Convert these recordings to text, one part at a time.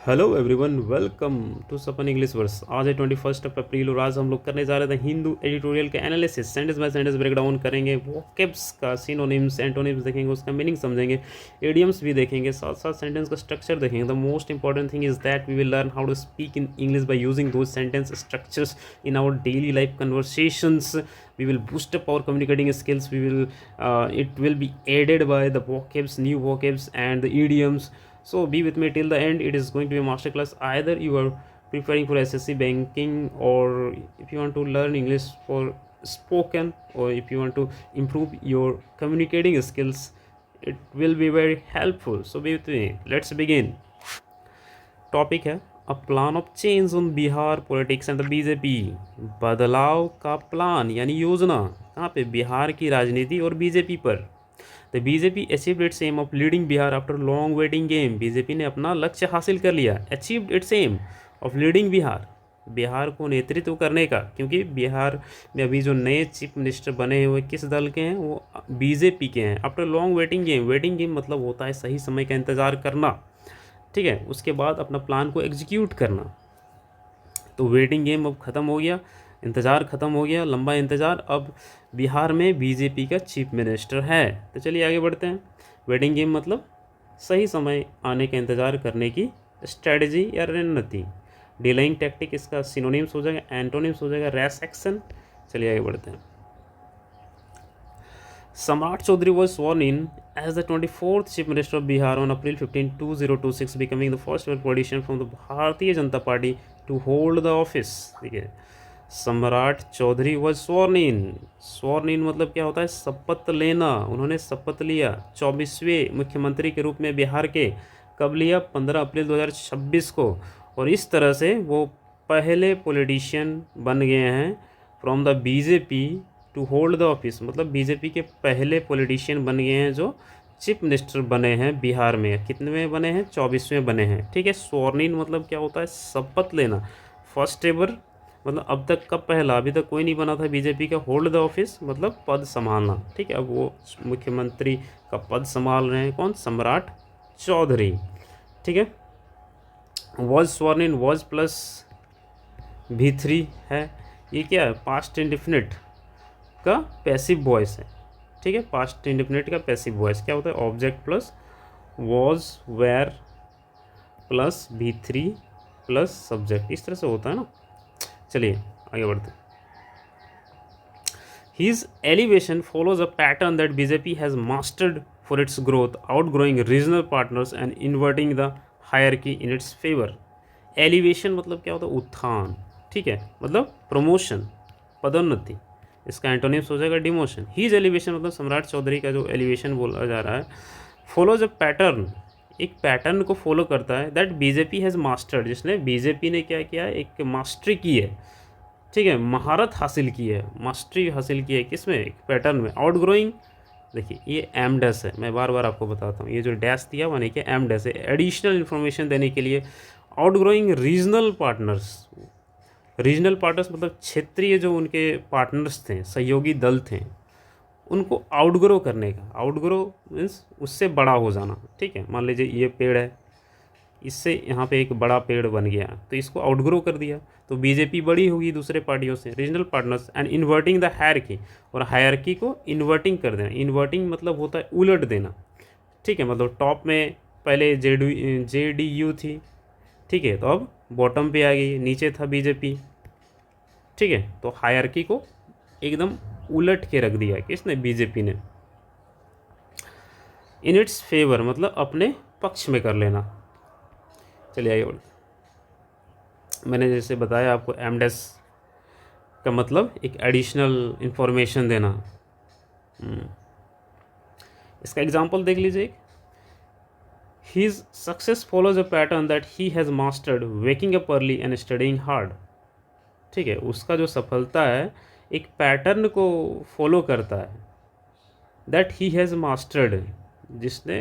Hello everyone, welcome to Sapan English verse. आज है 21 अप्रैल और आज हम लोग करने जा रहे थे हिंदू एडिटोरियल का analysis. Sentence by sentence breakdown करेंगे, वोकैब्स का सिनोनिम्स एंटोनिम्स देखेंगे, उसका मीनिंग समझेंगे, इडियम्स भी देखेंगे, साथ साथ सेंटेंस का स्ट्रक्चर देखेंगे। The most important thing is that we will learn how to speak in English by using those sentence structures in our daily life conversations. We will boost up our communicating skills. It will be aided by the vocabs, new vocabs and the idioms. So be with me till the end. It is going to be a masterclass. Either you are preparing for SSC banking, or if you want to learn English for spoken, or if you want to improve your communicating skills, it will be very helpful. So be with me. Let's begin. Topic है a plan of change on Bihar politics and the BJP. बदलाव का plan यानी योजना कहाँ पे? बिहार की राजनीति और बीजेपी पर. The BJP achieved its aim of leading Bihar after long waiting game. BJP ने अपना लक्ष्य हासिल कर लिया. Achieved its aim of leading Bihar, Bihar को नेतृत्व करने का, क्योंकि बिहार में अभी जो नए चीफ मिनिस्टर बने हुए किस दल के हैं? वो बीजेपी के हैं. After long waiting game, waiting game मतलब होता है सही समय का इंतज़ार करना, ठीक है, उसके बाद अपना प्लान को एग्जीक्यूट करना. तो वेटिंग गेम अब ख़त्म हो गया, इंतज़ार ख़त्म हो गया, लंबा इंतज़ार. अब बिहार में बीजेपी का चीफ मिनिस्टर है. तो चलिए आगे बढ़ते हैं. वेटिंग गेम मतलब सही समय आने का इंतज़ार करने की स्ट्रेटजी या रणनीति. डिलेइंग टैक्टिक इसका सिनोनिम्स हो जाएगा, एंटोनिम्स हो जाएगा रैश एक्शन. चलिए आगे बढ़ते हैं. Samrat Chaudhary was sworn in as the 24th Chief Minister of Bihar on April 15, 2026, becoming the first ever politician from the Bharatiya Janata Party to hold the office. ठीक है, Samrat Choudhary was sworn in. Sworn in मतलब क्या होता है? शपथ लेना. उन्होंने शपथ लिया 24वें मुख्यमंत्री के रूप में बिहार के. कब लिया? 15 अप्रैल 2026 को. और इस तरह से वो पहले पॉलिटिशियन बन गए हैं from the BJP to hold the office. मतलब बीजेपी के पहले पॉलिटिशियन बन गए हैं जो चीफ मिनिस्टर बने हैं बिहार में. कितने बने हैं? 24वें बने हैं. ठीक है. स्वॉर्न इन मतलब क्या होता है? शपथ लेना. फर्स्ट एवर मतलब अब तक का पहला, अभी तक कोई नहीं बना था बीजेपी का. होल्ड द ऑफिस मतलब पद संभालना. ठीक है. अब वो मुख्यमंत्री का पद संभाल रहे हैं. कौन? सम्राट चौधरी. ठीक है. Was sworn in, was plus V3 है. ये क्या है? पास्ट इंडिफिनिट का पैसिव वॉइस है. ठीक है. पास्ट इंडिफिनिट का पैसिव वॉइस क्या होता है? Object plus was were plus V3 plus subject. इस तरह से होता है ना. चलिए आगे बढ़ते हैं. His elevation follows a pattern that BJP has mastered for its growth, outgrowing regional partners and inverting the hierarchy in its favor. Elevation मतलब क्या होता है? उत्थान. ठीक है. मतलब प्रमोशन, पदोन्नति. इसका एंटोनिम्स हो जाएगा डिमोशन. हीज एलिवेशन मतलब सम्राट चौधरी का जो एलिवेशन बोला जा रहा है, फॉलोज अ पैटर्न, एक पैटर्न को फॉलो करता है, दैट बीजेपी हैज़ मास्टर्ड, जिसने बीजेपी ने क्या किया? एक मास्टरी की है. ठीक है. महारत हासिल की है, मास्टरी हासिल की है. किसमें? एक पैटर्न में. आउट ग्रोइंग, देखिए ये एम डैश है, मैं बार बार आपको बताता हूँ. ये जो डैश दिया हुआ नहीं कि एम डैश है, एडिशनल इन्फॉर्मेशन देने के लिए. Out growing regional partners. Regional partners मतलब क्षेत्रीय जो उनके पार्टनर्स थे, सहयोगी दल थे, उनको आउटग्रो करने का. आउटग्रो मीन्स उससे बड़ा हो जाना. ठीक है. मान लीजिए ये पेड़ है, इससे यहाँ पे एक बड़ा पेड़ बन गया, तो इसको आउटग्रो कर दिया, तो बीजेपी बड़ी होगी दूसरे पार्टियों से. Regional partners and inverting the hierarchy, और हायरार्की को इन्वर्टिंग कर देना. इन्वर्टिंग मतलब होता है उलट देना. ठीक है. मतलब टॉप में पहले JDU थी, ठीक है, तो अब बॉटम पे आ गई, नीचे था बीजेपी. ठीक है. तो हायरार्की को एकदम उलट के रख दिया किसने? बीजेपी ने. इन इट्स फेवर मतलब अपने पक्ष में कर लेना. चलिए आगे बढ़ते. मैंने जैसे बताया आपको, एमडेस का मतलब एक एडिशनल इंफॉर्मेशन देना. इसका एग्जांपल देख लीजिए. His success follows a pattern that he has mastered, waking up early and studying hard. ठीक है. उसका जो सफलता है एक पैटर्न को फॉलो करता है, दैट ही हैज़ मास्टर्ड, जिसने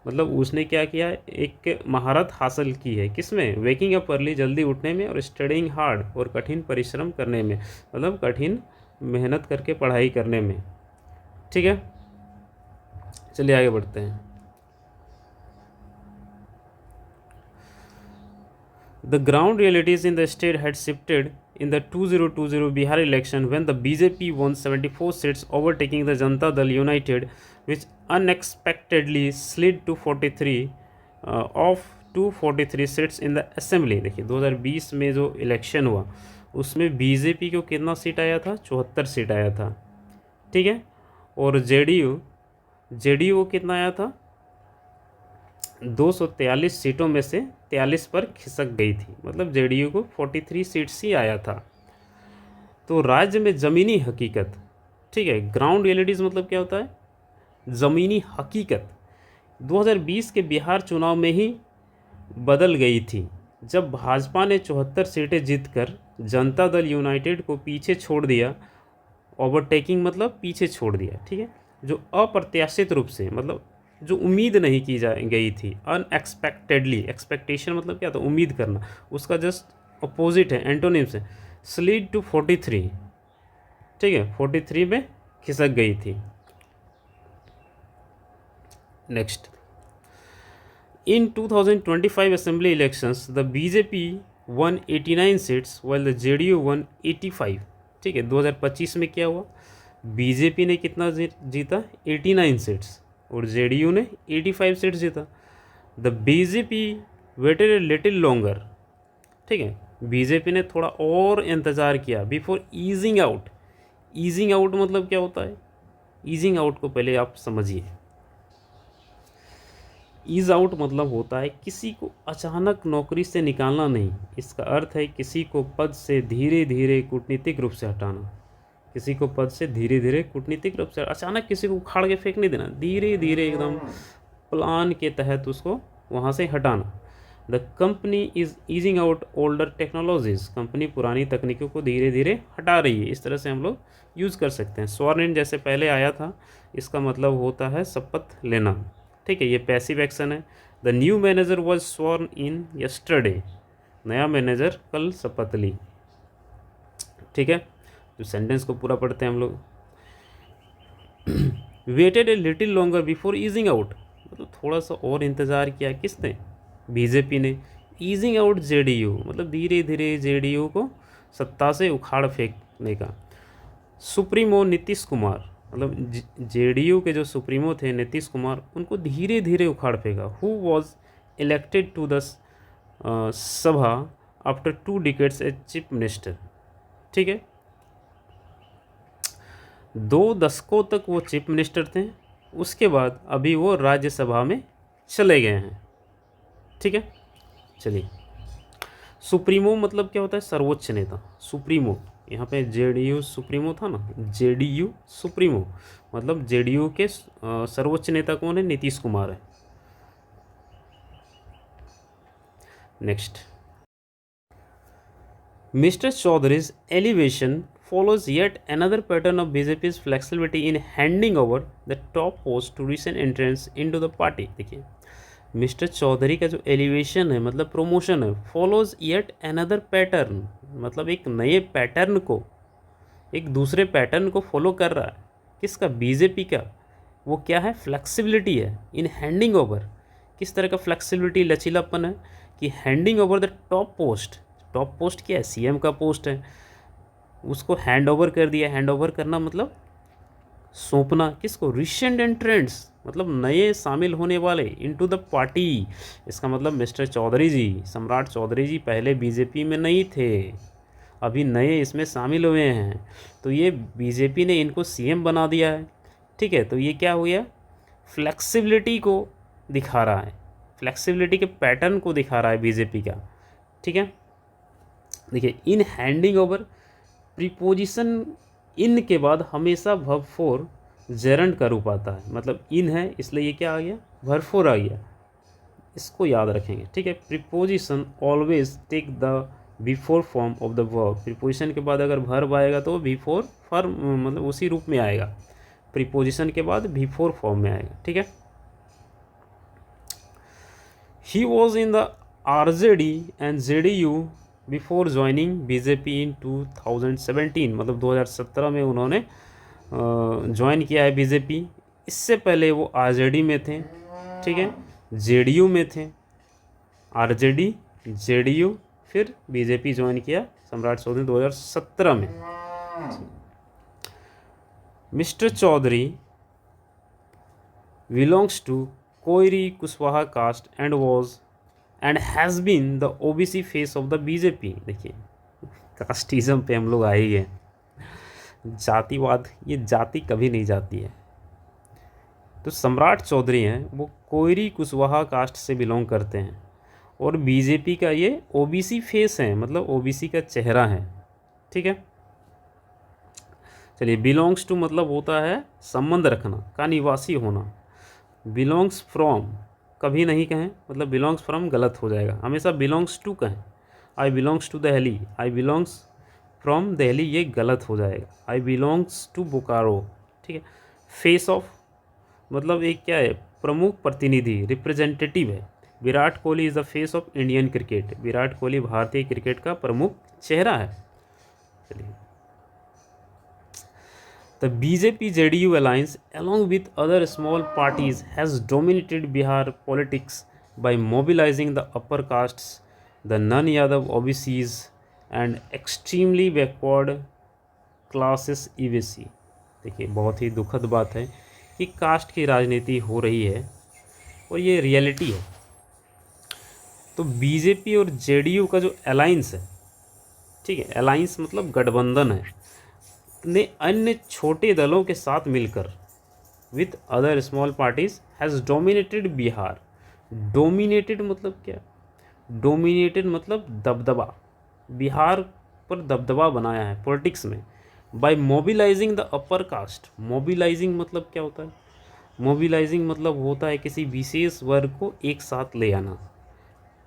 मतलब उसने क्या किया? एक महारत हासिल की है. किसमें? वेकिंग अप अर्ली, जल्दी उठने में, और स्टडिंग हार्ड, और कठिन परिश्रम करने में, मतलब कठिन मेहनत करके पढ़ाई करने में. ठीक है. चलिए आगे बढ़ते हैं. The ground realities in the state had shifted in the 2020 Bihar election when the BJP won 74 seats, overtaking the Janata Dal United, which unexpectedly slid to 43 of 243 seats in the assembly. देखिए 2020 में जो election हुआ उसमें BJP को कितना seat आया था, 74 seat आया था, ठीक है। और जेडीयू को कितना आया था, 243 सीटों में से 43 पर खिसक गई थी, मतलब जेडीयू को 43 सीट्स ही आया था। तो राज्य में ज़मीनी हकीकत, ठीक है, ग्राउंड रियलिटीज़ मतलब क्या होता है, ज़मीनी हकीकत 2020 के बिहार चुनाव में ही बदल गई थी, जब भाजपा ने 74 सीटें जीतकर जनता दल यूनाइटेड को पीछे छोड़ दिया। ओवरटेकिंग मतलब पीछे छोड़ दिया, ठीक है, जो अप्रत्याशित रूप से, मतलब जो उम्मीद नहीं की जा गई थी, अनएक्सपेक्टेडली, एक्सपेक्टेशन मतलब क्या था, उम्मीद करना, उसका जस्ट अपोजिट है, एंटोनिम्स है, स्लीड टू 43, ठीक है, 43 में खिसक गई थी। Next, in 2025 assembly elections the BJP one 89 seats while the JDU one 85, ठीक है। 2025 में क्या हुआ, बीजेपी ने कितना जीता, 89 सीट्स, और जेडीयू ने 85 सीट्स जीता। The BJP waited a little longer, ठीक है, बीजेपी ने थोड़ा और इंतज़ार किया before easing out. Easing out मतलब क्या होता है, ईजिंग आउट को पहले आप समझिए। ईज आउट मतलब होता है किसी को अचानक नौकरी से निकालना नहीं, इसका अर्थ है किसी को पद से धीरे धीरे कूटनीतिक रूप से हटाना। किसी को पद से धीरे धीरे कूटनीतिक रूप से, अचानक किसी को उखाड़ के फेंक नहीं देना, धीरे धीरे एकदम प्लान के तहत उसको वहाँ से हटाना। The company is easing out older technologies, company पुरानी तकनीकों को धीरे धीरे हटा रही है, इस तरह से हम लोग यूज़ कर सकते हैं। स्वर्ण इन जैसे पहले आया था, इसका मतलब होता है शपथ लेना, ठीक है, ये पैसिव एक्शन है। The new manager was sworn in yesterday, नया मैनेजर कल शपथ ली, ठीक है। तो सेंटेंस को पूरा पढ़ते हैं हम लोग। Waited a little longer before easing out, मतलब थोड़ा सा और इंतज़ार किया, किसने, बीजेपी ने। ईजिंग आउट जेडीयू मतलब धीरे धीरे जेडीयू को सत्ता से उखाड़ फेंकने का। सुप्रीमो नीतीश कुमार, मतलब जेडीयू के जो सुप्रीमो थे नीतीश कुमार, उनको धीरे धीरे उखाड़ फेंका। Who was elected to the सभा after 2 decades as chief minister, ठीक है, 2 दशकों तक वो चीफ मिनिस्टर थे, उसके बाद अभी वो राज्यसभा में चले गए हैं, ठीक है। चलिए, सुप्रीमो मतलब क्या होता है, सर्वोच्च नेता, सुप्रीमो, यहाँ पे जेडीयू सुप्रीमो था ना, जेडीयू सुप्रीमो मतलब जेडीयू के सर्वोच्च नेता कौन है, नीतीश कुमार है। Next, mister Choudhary's elevation follows yet another pattern of BJP's flexibility in handing over the top post to recent entrants into the party। देखिए, मिस्टर चौधरी का जो एलिवेशन है मतलब प्रमोशन है, फॉलोज येट अनदर पैटर्न मतलब एक नए पैटर्न को, एक दूसरे पैटर्न को फॉलो कर रहा है, किसका, बीजेपी का। वो क्या है, फ्लेक्सिबिलिटी है इन हैंडिंग ओवर। किस तरह का फ्लेक्सिबिलिटी, लचीलापन है कि handing over the top post. Top post क्या है, सीएम का पोस्ट है, उसको हैंड ओवर कर दिया। हैंड ओवर करना मतलब सौंपना, किसको, रिसेंट एंट्रेंट्स मतलब नए शामिल होने वाले, इनटू द पार्टी। इसका मतलब मिस्टर चौधरी जी, सम्राट चौधरी जी पहले बीजेपी में नहीं थे, अभी नए इसमें शामिल हुए हैं, तो ये बीजेपी ने इनको सीएम बना दिया है, ठीक है। तो ये क्या हो गया, फ्लेक्सिबिलिटी को दिखा रहा है, फ्लेक्सिबिलिटी के पैटर्न को दिखा रहा है बीजेपी का, ठीक है। देखिए, इन हैंडिंग ओवर, प्रीपोजिशन इन के बाद हमेशा वर्ब फोर जेरंड का रूप आता है, मतलब इन है इसलिए ये क्या आ गया, वर्ब फोर आ गया, इसको याद रखेंगे, ठीक है। Preposition always take the before form of the verb. Preposition के बाद अगर वर्ब आएगा तो बिफोर फॉर्म मतलब उसी रूप में आएगा, प्रीपोजिशन के बाद बिफोर फॉर्म में आएगा, ठीक है। He was in the RJD and JDU before joining BJP in 2017, मतलब 2017 में उन्होंने ज्वाइन किया है बीजेपी। इससे पहले वो आरजेडी में थे, ठीक है, जेडीयू में थे, आरजेडी, जेडीयू, फिर बीजेपी ज्वाइन किया सम्राट चौधरी 2017 में। Mister Choudhary belongs to Koeri Kushwaha caste and has been the OBC face of the BJP. देखिए कास्टिज्म पे हम लोग आए ही हैं, जातिवाद, ये जाति कभी नहीं जाती है। तो सम्राट चौधरी हैं वो कोयरी कुशवाहा कास्ट से बिलोंग करते हैं और बीजेपी का ये ओबीसी फेस है, मतलब ओबीसी का चेहरा है। ठीक है, चलिए बिलोंग्स टू मतलब होता है संबंध रखना, का निवासी होना। बिलोंग्स फ्रॉम कभी नहीं कहें, मतलब बिलोंग्स फ्रॉम गलत हो जाएगा, हमेशा बिलोंग्स टू कहें। I belongs to Delhi, I belongs from Delhi ये गलत हो जाएगा। I belongs to Bokaro. ठीक है, फेस ऑफ मतलब एक क्या है, प्रमुख प्रतिनिधि, रिप्रेजेंटेटिव है। Virat Kohli is the face of Indian cricket, Virat Kohli भारतीय क्रिकेट का प्रमुख चेहरा है। चलिए, The BJP-JDU alliance, along with other small parties, has dominated Bihar politics by mobilizing the upper castes, the non-Yadav OBCs, and extremely backward classes EBC। देखिए बहुत ही दुखद बात है कि कास्ट की राजनीति हो रही है और ये रियलिटी है। तो बीजेपी और जेडीयू का जो अलायंस है, ठीक है, अलायंस मतलब गठबंधन है, ने अन्य छोटे दलों के साथ मिलकर with other small parties has dominated Bihar. Dominated मतलब क्या, डोमिनेटेड मतलब दबदबा, बिहार पर दबदबा बनाया है पॉलिटिक्स में। By mobilising the upper caste, mobilising मतलब क्या होता है, मोबिलाइजिंग मतलब होता है किसी विशेष वर्ग को एक साथ ले आना।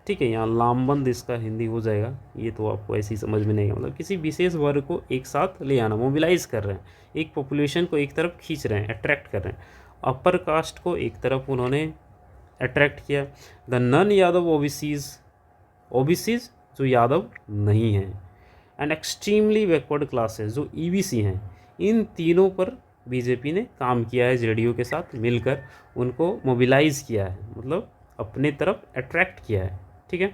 ठीक है, यहाँ लामबंद इसका हिंदी हो जाएगा, ये तो आपको ऐसे ही समझ में नहीं आएगा। मतलब किसी विशेष वर्ग को एक साथ ले आना, मोबिलाइज कर रहे हैं, एक पॉपुलेशन को एक तरफ खींच रहे हैं, अट्रैक्ट कर रहे हैं। अपर कास्ट को एक तरफ उन्होंने अट्रैक्ट किया। द नन यादव ओबीसीज जो यादव नहीं हैं, एंड एक्सट्रीमली बैकवर्ड क्लासेस जो ईबीसी हैं, इन तीनों पर बीजेपी ने काम किया है, जेडीयू के साथ मिलकर उनको मोबिलाइज किया है, मतलब अपने तरफ अट्रैक्ट किया है। ठीक है,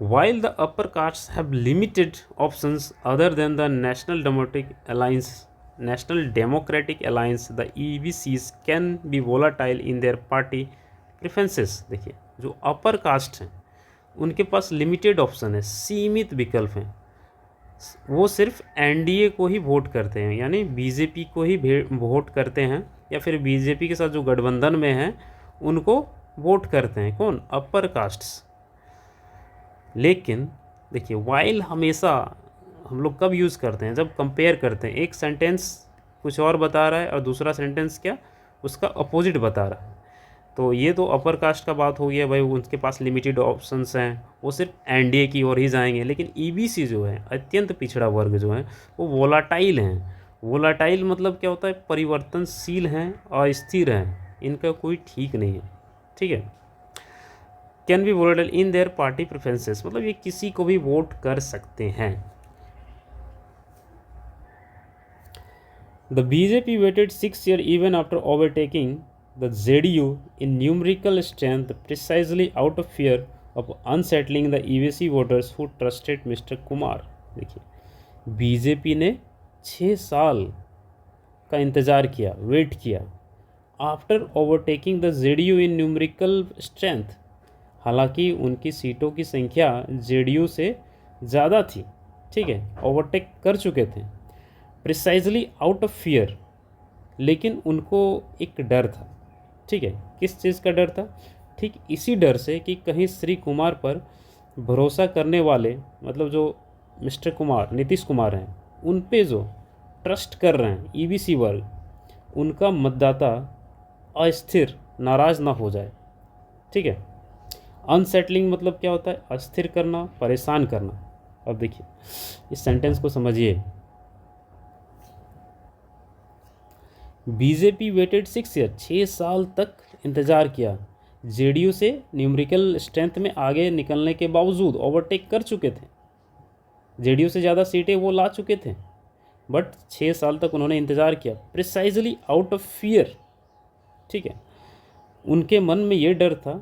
while the upper castes have limited options other than the National Democratic Alliance, the EBCs can be volatile in their party preferences। देखिए जो अपर कास्ट हैं उनके पास लिमिटेड ऑप्शन है, सीमित विकल्प हैं, वो सिर्फ एनडीए को ही वोट करते हैं, यानी बीजेपी को ही वोट करते हैं, या फिर बीजेपी के साथ जो गठबंधन में हैं उनको वोट करते हैं। कौन, अपर कास्ट्स। लेकिन देखिए वाइल हमेशा हम लोग कब यूज़ करते हैं, जब कंपेयर करते हैं, एक सेंटेंस कुछ और बता रहा है और दूसरा सेंटेंस क्या उसका अपोजिट बता रहा है। तो ये तो अपर कास्ट का बात हो गया भाई, उनके पास लिमिटेड ऑप्शंस हैं, वो सिर्फ एनडीए की ओर ही जाएंगे। लेकिन ईबीसी जो है, अत्यंत पिछड़ा वर्ग जो है, वो वोलाटाइल हैं। वोलाटाइल मतलब क्या होता है, परिवर्तनशील हैं, अस्थिर हैं, इनका कोई ठीक नहीं है। ठीक है, can be volatile in their party preferences, मतलब ये किसी को भी वोट कर सकते हैं। The BJP waited 6 years even after overtaking the JDU in numerical strength, precisely out of fear of unsettling the EBC voters who trusted Mr. Kumar. देखिए BJP ने 6 साल का इंतज़ार किया, वेट किया, after overtaking the JDU in numerical strength, हालांकि उनकी सीटों की संख्या जेडीयू से ज़्यादा थी। ठीक है, ओवरटेक कर चुके थे, प्रिसाइजली आउट ऑफ फियर, लेकिन उनको एक डर था। ठीक है, किस चीज़ का डर था, ठीक इसी डर से कि कहीं श्री कुमार पर भरोसा करने वाले, मतलब जो मिस्टर कुमार, नीतीश कुमार हैं, उन पे जो ट्रस्ट कर रहे हैं ईबीसी वर्ग, उनका मतदाता अस्थिर, नाराज़ ना हो जाए। ठीक है, अनसेटलिंग मतलब क्या होता है, अस्थिर करना, परेशान करना। अब देखिए इस सेंटेंस को समझिए, बीजेपी वेटेड 6 years, 6 साल तक इंतज़ार किया, जेडीयू से न्यूमेरिकल स्ट्रेंथ में आगे निकलने के बावजूद, ओवरटेक कर चुके थे, जेडीयू से ज़्यादा सीटें वो ला चुके थे, बट 6 साल तक उन्होंने इंतज़ार किया, प्रिसाइजली आउट ऑफ फियर। ठीक है, उनके मन में ये डर था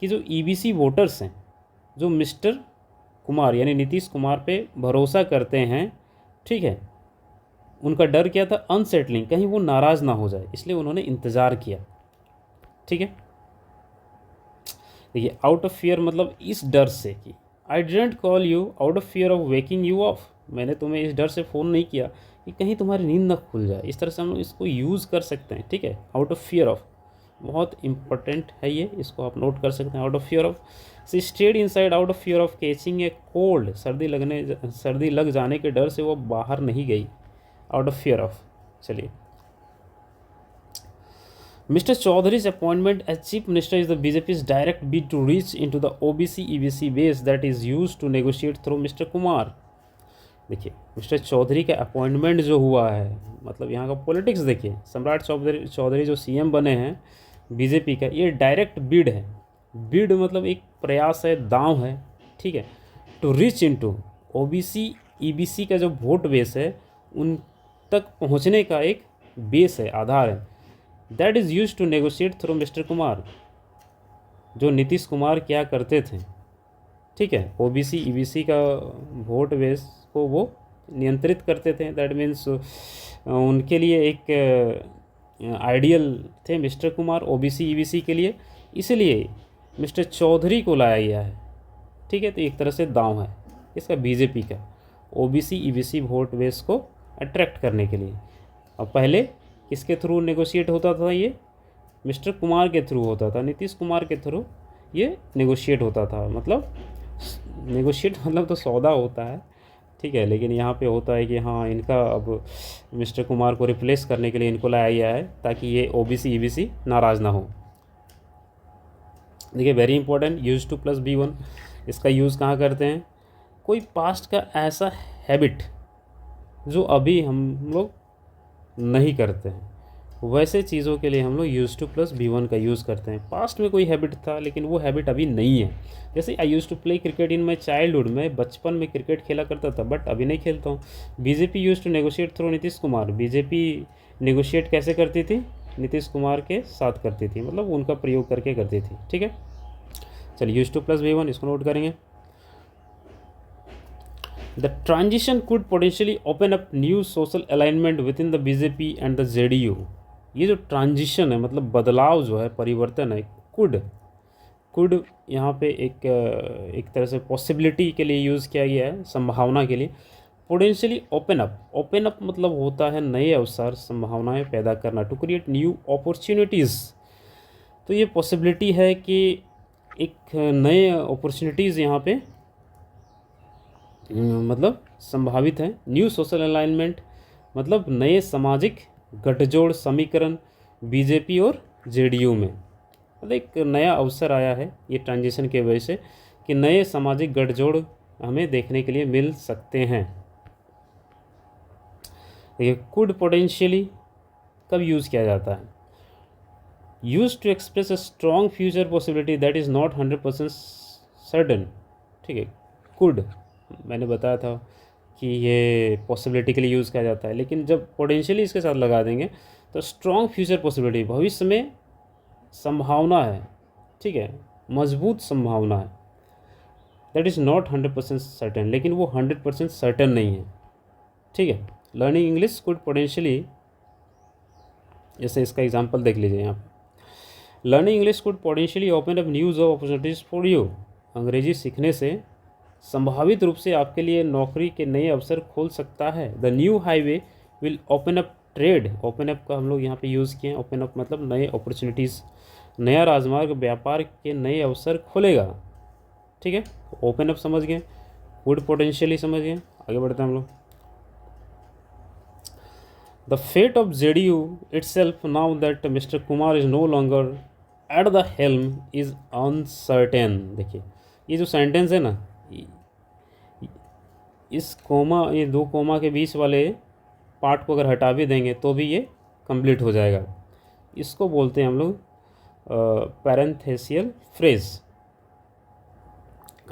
कि जो ईबीसी वोटर्स हैं, जो मिस्टर कुमार यानी नीतीश कुमार पे भरोसा करते हैं, ठीक है, उनका डर क्या था, अनसेटलिंग, कहीं वो नाराज़ ना हो जाए, इसलिए उन्होंने इंतज़ार किया। ठीक है, देखिए, आउट ऑफ फियर मतलब इस डर से कि I didn't call you out of fear of waking you of, मैंने तुम्हें इस डर से फ़ोन नहीं किया कि कहीं तुम्हारी नींद न खुल जाए। इस तरह से हम लोग इसको यूज़ कर सकते हैं। ठीक है, आउट ऑफ फियर ऑफ बहुत इंपॉर्टेंट है ये, इसको आप नोट कर सकते हैं। Out of fear of, she stayed inside out of fear of catching a cold, सर्दी लग जाने के डर से वो बाहर नहीं गई, आउट ऑफ फियर ऑफ। चलिए, Mr. Chaudhary's appointment as Chief Minister is the BJP's direct bid to reach into the OBC EBC base that is used to negotiate through Mr. Kumar। देखिए, मिस्टर चौधरी का appointment जो हुआ है, मतलब यहाँ का politics देखिए, सम्राट चौधरी जो सीएम बने हैं बीजेपी का, ये डायरेक्ट बिड है। बिड मतलब एक प्रयास है, दांव है। ठीक है, to reach into OBC EBC का जो वोट बेस है, उन तक पहुँचने का एक बेस है, आधार है। That is use to negotiate through mister Kumar, जो नीतीश कुमार क्या करते थे। ठीक है, ओबीसी ईबीसी का वोट बेस को वो नियंत्रित करते थे। दैट मीन्स उनके लिए एक आइडियल थे मिस्टर कुमार ओबीसी ईबीसी के लिए, इसलिए मिस्टर चौधरी को लाया गया है। ठीक है, तो एक तरह से दांव है इसका बीजेपी का, ओबीसी ईबीसी वोट बेस को अट्रैक्ट करने के लिए। और पहले किसके थ्रू नेगोशिएट होता था, ये मिस्टर कुमार के थ्रू होता था, नीतीश कुमार के थ्रू ये नेगोशिएट होता था। मतलब नेगोशिएट मतलब तो सौदा होता है। ठीक है, लेकिन यहाँ पे होता है कि हाँ, इनका अब मिस्टर कुमार को रिप्लेस करने के लिए इनको लाया गया है, ताकि ये ओबीसी ईबीसी नाराज़ ना हो। देखिए, very important, use two plus B1, इसका यूज़ कहाँ करते हैं, कोई पास्ट का ऐसा हैबिट जो अभी हम लोग नहीं करते हैं, वैसे चीज़ों के लिए हम लोग यूज टू प्लस B1 का यूज़ करते हैं। पास्ट में कोई हैबिट था लेकिन वो हैबिट अभी नहीं है। जैसे I use to play cricket in my childhood, मैं बचपन में क्रिकेट खेला करता था बट अभी नहीं खेलता हूँ। BJP use to negotiate through Nitish Kumar, BJP negotiate कैसे करती थी, नीतीश कुमार के साथ करती थी, मतलब उनका प्रयोग करके करती थी। ठीक है, चलिए, यूज टू प्लस B1 इसको नोट करेंगे। The transition could potentially open up new social alignment within the BJP and the JDU। ये जो ट्रांजिशन है, मतलब बदलाव जो है, परिवर्तन है, कुड यहाँ पे एक तरह से पॉसिबिलिटी के लिए यूज़ किया गया है, संभावना के लिए। पोटेंशियली ओपन अप मतलब होता है नए अवसर, संभावनाएं पैदा करना, टू क्रिएट न्यू अपॉर्चुनिटीज़। तो ये पॉसिबिलिटी है कि एक नए अपॉर्चुनिटीज़ यहाँ पे मतलब संभावित है। न्यू सोशल अलाइनमेंट मतलब नए सामाजिक गठजोड़, समीकरण बीजेपी और जेडीयू में, मतलब एक नया अवसर आया है ये ट्रांजिशन के वजह से, कि नए सामाजिक गठजोड़ हमें देखने के लिए मिल सकते हैं। देखिए, कुड पोटेंशियली कब यूज़ किया जाता है, use to express a strong future possibility that is not 100% certain. ठीक है, कुड मैंने बताया था कि ये पॉसिबिलिटी के लिए यूज़ किया जाता है, लेकिन जब पोटेंशियली इसके साथ लगा देंगे तो स्ट्रॉन्ग फ्यूचर पॉसिबिलिटी, भविष्य में संभावना है। ठीक है, मजबूत संभावना है, दैट इज़ नॉट 100% सर्टन, लेकिन वो 100% सर्टन नहीं है। ठीक है, लर्निंग इंग्लिश कुड पोटेंशियली, जैसे इसका एग्जांपल देख लीजिए यहाँ पे, learning English could potentially open up new job opportunities for you. अंग्रेजी सीखने से संभावित रूप से आपके लिए नौकरी के नए अवसर खोल सकता है। The new highway will open up trade, open up का हम लोग यहाँ पे यूज़ किए हैं। ओपन अप मतलब नए अपॉर्चुनिटीज़, नया राजमार्ग व्यापार के नए अवसर खोलेगा। ठीक है, ओपन अप समझ गए, वुड पोटेंशियली समझ गए, आगे बढ़ते हैं हम लोग। The fate of JDU itself now that mister Kumar is no longer at the helm is uncertain. देखिए, ये जो सेंटेंस है ना, इस कोमा, ये दो कोमा के बीच वाले पार्ट को अगर हटा भी देंगे तो भी ये कंप्लीट हो जाएगा। इसको बोलते हैं हम लोग पैरेंथेसियल फ्रेज।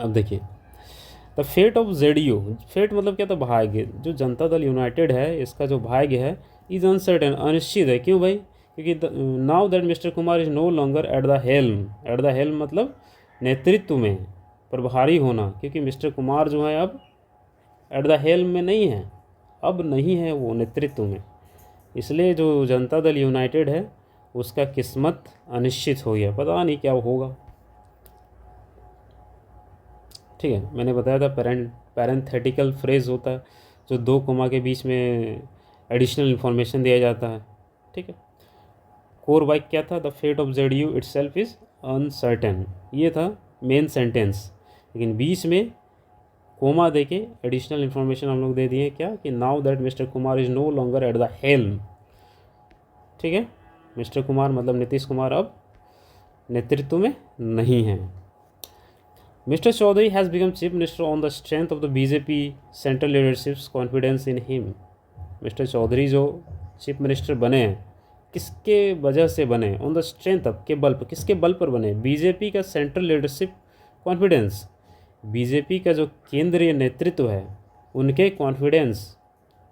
अब देखिए, the fate of JDU, fate मतलब क्या था, भाग्य। जो जनता दल यूनाइटेड है, इसका जो भाग्य है, इज अनसर्टेन, अनिश्चित है। क्यों भाई, क्योंकि now that mister Kumar is no longer at the helm, at the helm मतलब नेतृत्व में, प्रभारी होना, क्योंकि मिस्टर कुमार जो है अब एट द हेल्म में नहीं है, अब नहीं है वो नेतृत्व में, इसलिए जो जनता दल यूनाइटेड है उसका किस्मत अनिश्चित हो गया, पता नहीं क्या होगा। ठीक है, मैंने बताया था पैरेंथेटिकल फ्रेज होता है जो दो कोमा के बीच में एडिशनल इन्फॉर्मेशन दिया जाता है। ठीक है, कोर वाक्य क्या था, the fate of JDU itself is uncertain, ये था मेन सेंटेंस, लेकिन बीच में कोमा दे के एडिशनल इन्फॉर्मेशन हम लोग दे दिए क्या कि now that mister Kumar is no longer at the helm. ठीक है, मिस्टर कुमार मतलब नीतीश कुमार अब नेतृत्व में नहीं है। Mister Choudhary has become chief minister on the strength of the BJP central leadership's confidence in him. Mister Choudhary जो चीफ मिनिस्टर बने हैं किसके वजह से बने, ऑन द स्ट्रेंथ ऑफ, के बल पर, किसके बल पर बने, बीजेपी का सेंट्रल लीडरशिप कॉन्फिडेंस, बीजेपी का जो केंद्रीय नेतृत्व है उनके कॉन्फिडेंस,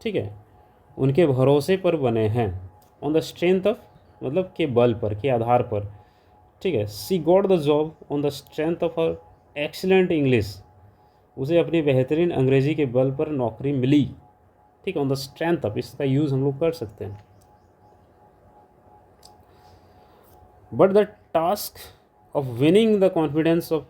ठीक है, उनके भरोसे पर बने हैं। ऑन द स्ट्रेंथ ऑफ मतलब के बल पर, के आधार पर। ठीक है, she got the job on the strength of her excellent English, उसे अपनी बेहतरीन अंग्रेजी के बल पर नौकरी मिली। ठीक है, ऑन द स्ट्रेंथ ऑफ, इसका यूज़ हम लोग कर सकते हैं। But the task of winning the confidence of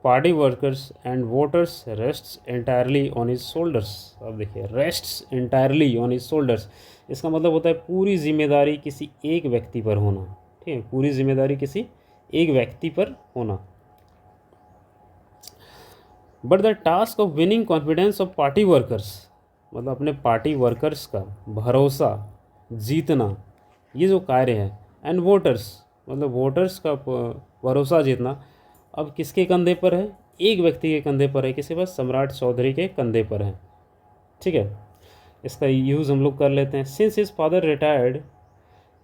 party workers and voters rests entirely on his shoulders. अब देखिए, rests entirely on his shoulders, इसका मतलब होता है पूरी जिम्मेदारी किसी एक व्यक्ति पर होना। ठीक है, पूरी जिम्मेदारी किसी एक व्यक्ति पर होना। But the task of winning confidence of party workers मतलब अपने पार्टी वर्कर्स का भरोसा जीतना, ये जो कार्य है, एंड वोटर्स मतलब वोटर्स का भरोसा जीतना अब किसके कंधे पर है, एक व्यक्ति के कंधे पर है, किसके पास, सम्राट चौधरी के कंधे पर है। ठीक है, इसका यूज़ हम लोग कर लेते हैं। Since his father retired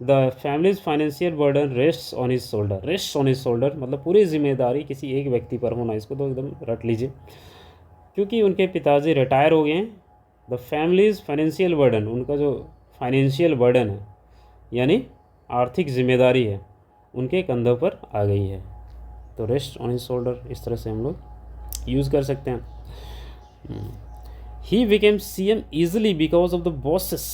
the family's financial burden rests on his shoulder, rest on his shoulder मतलब पूरी जिम्मेदारी किसी एक व्यक्ति पर होना, इसको तो एकदम रट लीजिए। क्योंकि उनके पिताजी रिटायर हो गए हैं, द फैमिलीज फाइनेंशियल बर्डन, उनका जो फाइनेंशियल बर्डन है यानी आर्थिक जिम्मेदारी है उनके कंधों पर आ गई है, तो रेस्ट ऑन हिज शोल्डर इस तरह से हम लोग यूज़ कर सकते हैं। He became CM easily because of the bosses,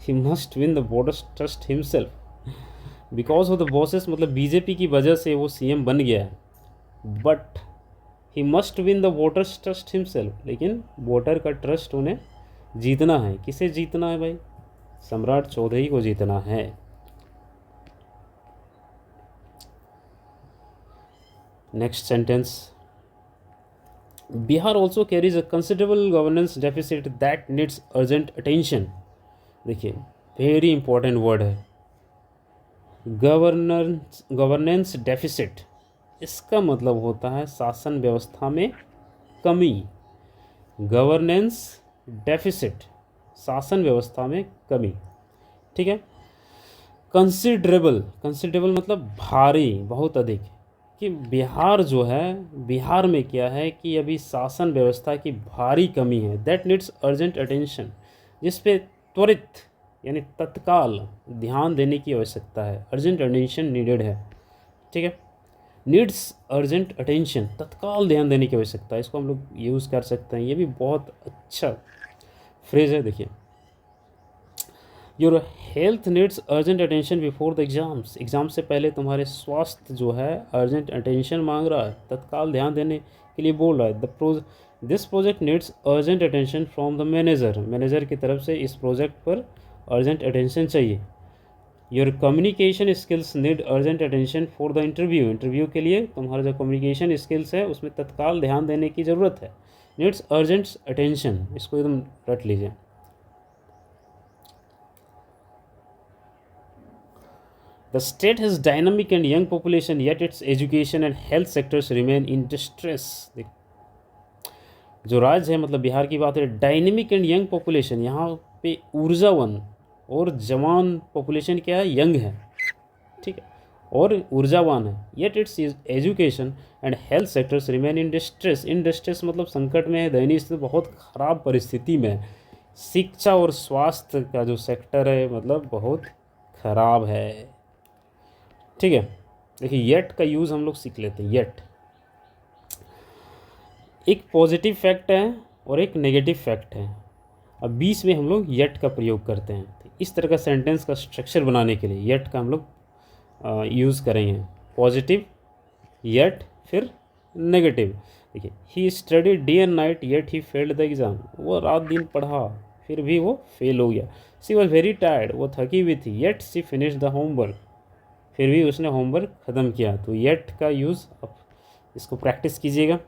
he must win the voters trust himself. Because of the bosses मतलब बीजेपी की वजह से वो CM बन गया है, but he must win the voters trust himself, लेकिन वोटर का ट्रस्ट उन्हें जीतना है। किसे जीतना है भाई, सम्राट चौधरी को जीतना है। Next sentence, Bihar also carries a considerable governance deficit that needs urgent attention. देखिए, वेरी इंपॉर्टेंट वर्ड है गवर्नेंस डेफिसिट, इसका मतलब होता है शासन व्यवस्था में कमी। गवर्नेंस डेफिसिट, शासन व्यवस्था में कमी। ठीक है, कंसिडरेबल, कंसिडरेबल मतलब भारी, बहुत अधिक, कि बिहार जो है, बिहार में क्या है कि अभी शासन व्यवस्था की भारी कमी है। दैट नीड्स अर्जेंट अटेंशन, जिस पे त्वरित यानी तत्काल ध्यान देने की आवश्यकता है, अर्जेंट अटेंशन नीडेड है। ठीक है, नीड्स अर्जेंट अटेंशन, तत्काल ध्यान देने की आवश्यकता है, इसको हम लोग यूज़ कर सकते हैं। ये भी बहुत अच्छा फ्रेज है। देखिए, your health needs urgent attention before the exams, exam से पहले तुम्हारे स्वास्थ्य जो है अर्जेंट अटेंशन मांग रहा है, तत्काल ध्यान देने के लिए बोल रहा है। This project needs urgent attention from the manager, manager की तरफ से इस प्रोजेक्ट पर अर्जेंट अटेंशन चाहिए। Your communication skills need urgent attention for the interview, interview के लिए तुम्हारा जो कम्युनिकेशन स्किल्स है उसमें तत्काल ध्यान देने की ज़रूरत है। नीड्स अर्जेंट अटेंशन, इसको एकदम रट लीजिए। The state has dynamic and young population, yet its education and health sectors remain in distress. जो राज्य है मतलब बिहार की बात है, डायनेमिक एंड यंग पॉपुलेशन, यहाँ पे ऊर्जावान और जवान पॉपुलेशन क्या है, यंग है। ठीक है, और ऊर्जावान है। Yet it's education and health sectors remain in distress, in distress मतलब संकट में है, दयनीय स्थिति, बहुत ख़राब परिस्थिति में। शिक्षा और स्वास्थ्य का जो सेक्टर है मतलब बहुत खराब है। ठीक है, देखिए येट का यूज़ हम लोग सीख लेते हैं। येट एक पॉजिटिव फैक्ट है और एक नेगेटिव फैक्ट है। अब बीच में हम लोग येट का प्रयोग करते हैं। तो इस तरह का सेंटेंस का स्ट्रक्चर बनाने के लिए येट का हम लोग यूज़ करेंगे। पॉजिटिव येट, फिर नेगेटिव। देखिए, he studied day and night yet he failed the exam. वो रात दिन पढ़ा फिर भी वो फेल हो गया। सी वॉज वेरी टायर्ड, वो थकी हुई थी। Yet she finish the homework, फिर भी उसने होमवर्क ख़त्म किया। तो येट का यूज़ अब इसको प्रैक्टिस कीजिएगा।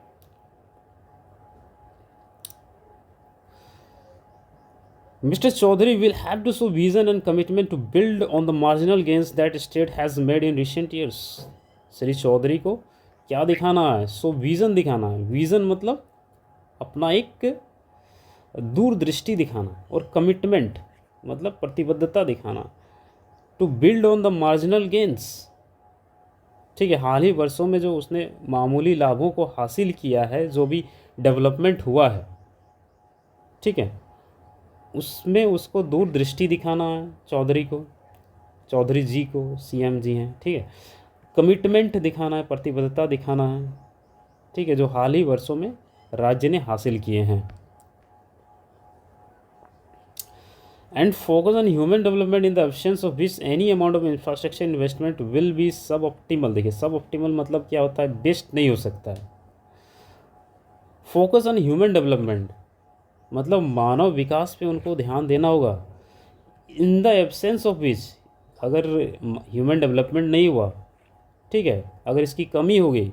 Mr. Chaudhary will have to show vision and commitment to build on the marginal gains that state has made in recent years. Shri Chaudhary को क्या दिखाना है? सो विज़न दिखाना है। विज़न मतलब अपना एक दूरदृष्टि दिखाना, और कमिटमेंट मतलब प्रतिबद्धता दिखाना। To build on the marginal gains, ठीक है, हाल ही वर्षों में जो उसने मामूली लाभों को हासिल किया है, जो भी डेवलपमेंट हुआ है, ठीक है, उसमें उसको दूरदृष्टि दिखाना है चौधरी को, चौधरी जी को, सीएम जी हैं, ठीक है। कमिटमेंट दिखाना है, प्रतिबद्धता दिखाना है, ठीक है, जो हाल ही वर्षों में राज्य ने हासिल किए हैं। And focus on human development in the absence of which any amount of infrastructure investment will be सब ऑप्टिमल। देखिए, सब ऑप्टिमल मतलब क्या होता है? बेस्ट नहीं हो सकता है। फोकस ऑन ह्यूमन डेवलपमेंट मतलब मानव विकास पे उनको ध्यान देना होगा। In the absence of which, अगर ह्यूमन डेवलपमेंट नहीं हुआ, ठीक है, अगर इसकी कमी हो गई,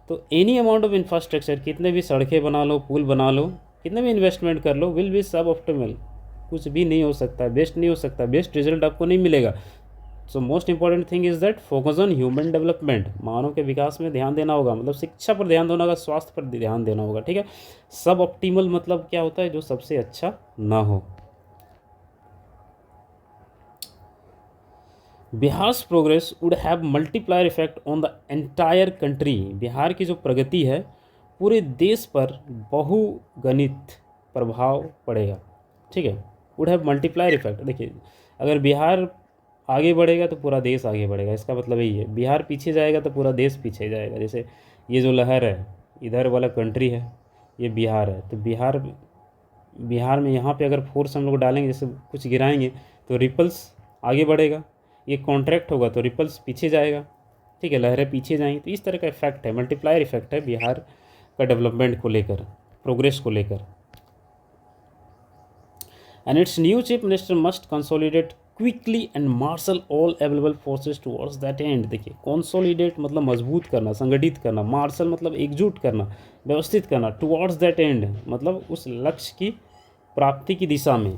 तो एनी अमाउंट ऑफ इंफ्रास्ट्रक्चर, कितने भी सड़कें बना लो, पुल बना लो, कितने भी इन्वेस्टमेंट कर लो, विल बी सब ऑप्टिमल, कुछ भी नहीं हो सकता, बेस्ट नहीं हो सकता, बेस्ट रिजल्ट आपको नहीं मिलेगा। So most important thing is that focus on human development, मानव के विकास में ध्यान देना होगा, मतलब शिक्षा पर ध्यान देना होगा, स्वास्थ्य पर ध्यान देना होगा, ठीक है। सब ऑप्टिमल मतलब क्या होता है? जो सबसे अच्छा ना हो। Bihar's progress would have multiplier effect on the entire country. Bihar की जो प्रगति है पूरे देश पर बहुगणित प्रभाव पड़ेगा, ठीक है। वुड हैव मल्टीप्लायर इफेक्ट, देखिए अगर बिहार आगे बढ़ेगा तो पूरा देश आगे बढ़ेगा, इसका मतलब यही है। बिहार पीछे जाएगा तो पूरा देश पीछे जाएगा। जैसे ये जो लहर है, इधर वाला कंट्री है, ये बिहार है, तो बिहार में यहाँ पे अगर फोर्स हम लोग डालेंगे, जैसे कुछ गिराएंगे तो रिपल्स आगे बढ़ेगा, ये कॉन्ट्रैक्ट होगा तो रिपल्स पीछे जाएगा, ठीक है, लहरें पीछे जाएंगी। तो इस तरह का इफेक्ट है, मल्टीप्लायर इफेक्ट है बिहार का डेवलपमेंट को लेकर, प्रोग्रेस को लेकर। And its new chief minister must consolidate quickly and marshal all available forces towards that end. देखिए, कंसोलिडेट मतलब मजबूत करना, संगठित करना, मार्शल मतलब एकजुट करना, व्यवस्थित करना, टुवर्ड्स दैट एंड मतलब उस लक्ष्य की प्राप्ति की दिशा में।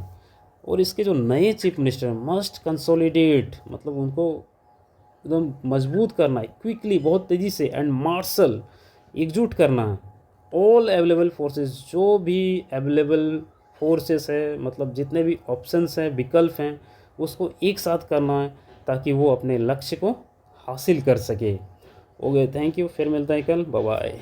और इसके जो नए चीफ मिनिस्टर मस्ट कंसोलिडेट मतलब उनको एकदम मजबूत करना है, क्विकली बहुत तेज़ी से, एंड मार्शल एकजुट करना है, ऑल अवेलेबल फोर्सेस जो भी अवेलेबल फोर्सेस है, मतलब जितने भी ऑप्शंस हैं, विकल्प हैं, उसको एक साथ करना है ताकि वो अपने लक्ष्य को हासिल कर सके। ओके, थैंक यू, फिर मिलता है कल, बाय बाय।